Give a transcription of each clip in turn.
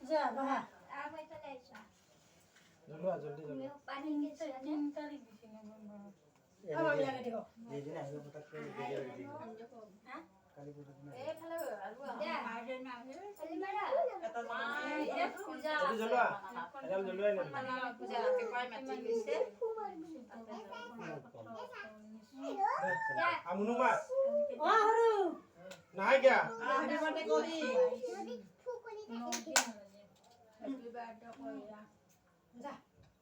যা বাবা আবাৰ চলে আইসা জ্বলোৱা জলদি জ্বলোৱা পানি গেছে 3 তারিখ দিছি নভেম্বর আবার লাগে দেখো যেদিন আহিব পতককে ভিডিঅ' দি দিম হ্যাঁ কালি পৰহি দিনা এই ভালো আলু বাইৰে না খালি মাৰা এটা এ পূজা জলদি জ্বলোৱা এডাল জ্বলোৱাই নাই মানে পূজা রাতে কয় মাটি গেছে আমুনু মা ও হরু নাই গিয়া হরি বটে করি হ্যাপি বার্থডে কইরা যা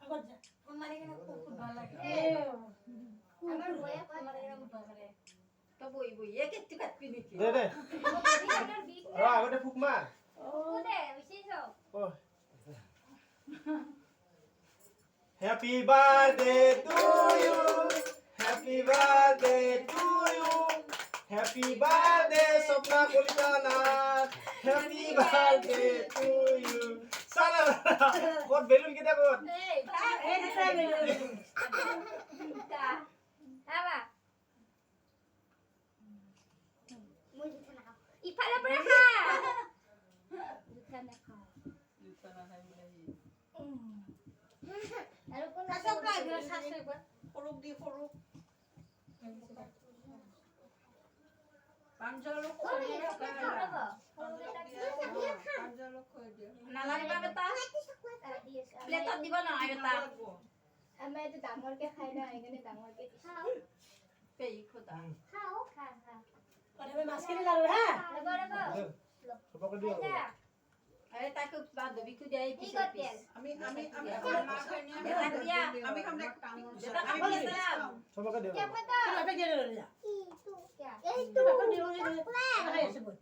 আগত যা আমার এখানে খুব ভালো লাগে আমার বয়া আমার এখানে খুব ভালো লাগে তো বই বই এক একটু কাটবি নাকি দে দে আগতে ফুক মাৰ ওরে বিশেষ ও happy birthday to you happy birthday to you happy birthday Swapna Kalita Nath happy birthday to you সালা কত বেলুন কেটা কত এই এই দেখতে তা আবা মুই দিতে না ইফালে পড়ে খা দিতে না খা আর কোন আছে প্রায় ঘরে শাশুড়ি বল ফরুক দি ফরুক পাঞ্জলো নালাগে বাবে তা প্লেটত দিব নালাগে তা আমি এত ডাঙৰকে খাই না এখানে ডাঙৰকে খাও পেই খোদা খাও খা খা আরে মাছ কিনে লালো হ্যাঁ রব রব সবকে দিও আরে তাকে বাদ দেবি কু দেই কি করতে আমি না খাই নি আমি খাম না যেটা আমি বলেছিলাম সবকে দিও কে পতা আপনি দিয়ে দিলেন যা কি তু কে এই তু আপনি দিলেন যে এসে বল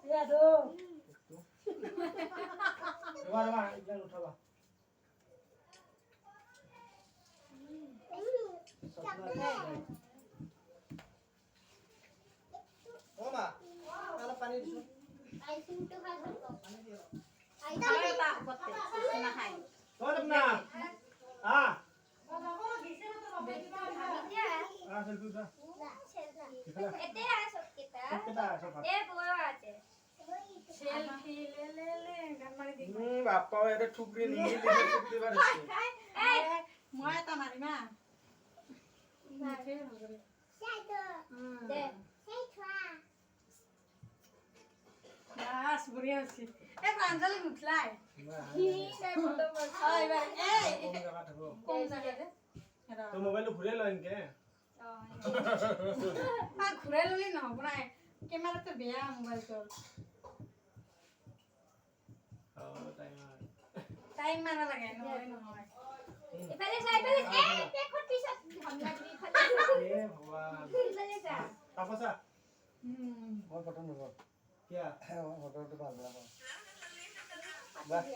ইয়া দো এবার ইগলা উঠাবা ও মা তাহলে পানি দিছো আই সিম টু খা পানি দিও আই আরে তা করতে না খাই ও না আ দিয়া সেলফি উঠা এতে আসো কিতা কেটা সব এ বড় আছে সেলফি লে গান মারি দি বাপ্পা এটা ঠুকরি নিয়ে দিতে ঠুকতে পারছিস এই মই তা মারি না দে বাস বড়িয়া আছে এ পাঞ্জালি মুখলাই কি নাই ফটো বল আই বাই এই কোন জায়গা থাকো কোন জায়গা রে তো মোবাইল ঘুরে লয় ইনকে আ ঘুরে ললি নহব না ক্যামেরা তো বেয়া মোবাইল তোর ও টাইম মারা লাগে নহয় নহয় ইফালে যাই ইফালে এই দেখত পিছত হামলা দি ইফালে এ ভগবান ইফালে যা তাপসা হুম মই ফটো নব কিয়া ফটোটো ভাল লাগা বাস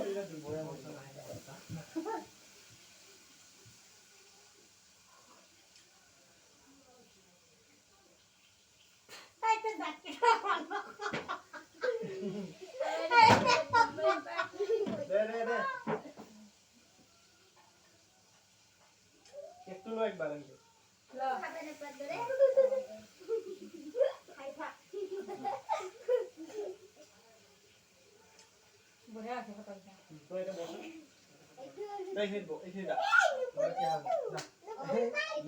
এটা দুবয়া মত নাই তাই তো ডাকে দে একটু লো একবার আনকে লো খাবে না পড় ধরে খাই খা বড়িয়া আছে কথা তো এটা বল এই হিট বো এই হিট দা কি হাল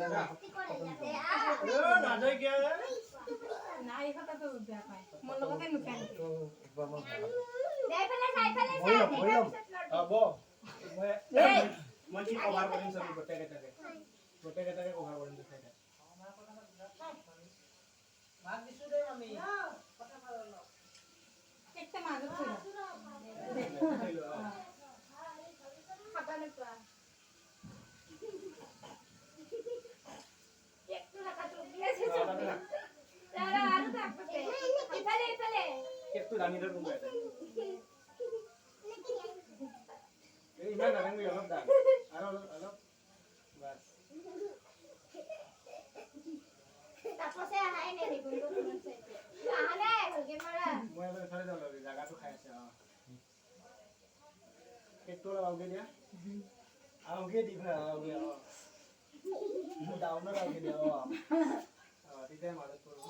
না না কি করে যাবে ও না যাই কে না এই কথা তো বেয়া পায় মন লগতে নুকাই তো বাবা দে ইফালে যা ইফালে যা বইলাম আবো মই কি কভার কৰিম সব গোটেকেটাকে কভাৰ কৰিম দেখাইটা ভাগ দিছো দে মামি কথা বলো একটা মাজত ছিল খাবে না পড় একটু লাগা তো দিয়েছে দাঁড়া আর থাকবে ইফালে একটু দামি ধর কোন এটা এই না না আমি অলপ দাম আর অলপ বাস তাপসে আহাই নে রে গুলো শুনছে আহালে হলকে মারা মই এবাৰ ফালে যাও লাগে জায়গাটো খাই আছে একটু লাউগে দিয়া আউগে দিবা আউগে ডাউনৰ আউগে দিয়া তেতিয়া মাজত পৰব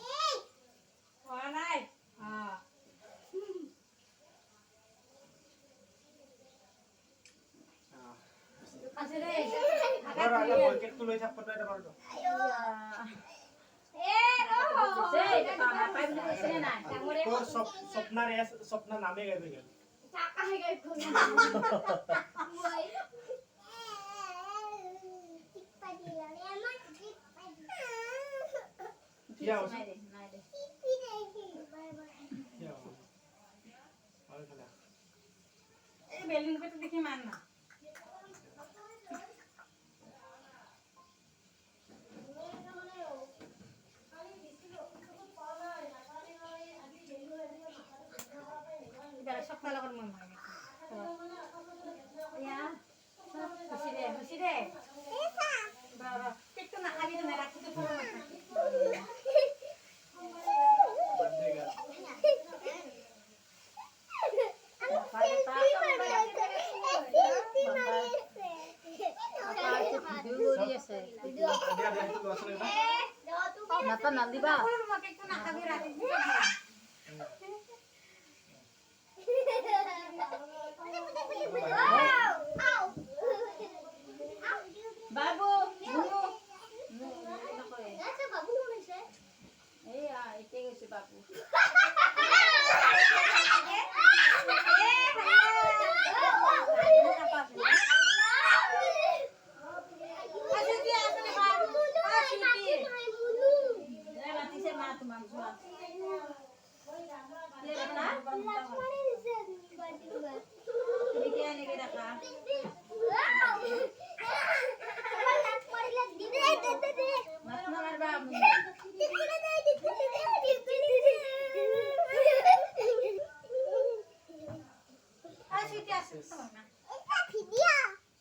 হোৱা নাই কেকটো লৈ থাক ফটো এটা মাৰো তোৰ স্বপ্না নামে গাই গেল क्या हो क्या हो और खला এই বেলুন পেটে দেখি মান না সপ্তাহ লগর মন হয় খুশি রে বাবা একটু না খাবি না রাখি তো পুরো बर्थडे का Napa naliba? একটু না খাবি রাখি Babu, bunu. Ito yung si Babu. Mati siya mga tumangsuan. Bigyan niya kita ka. Mas naman ba mo? আর সুইটি আছে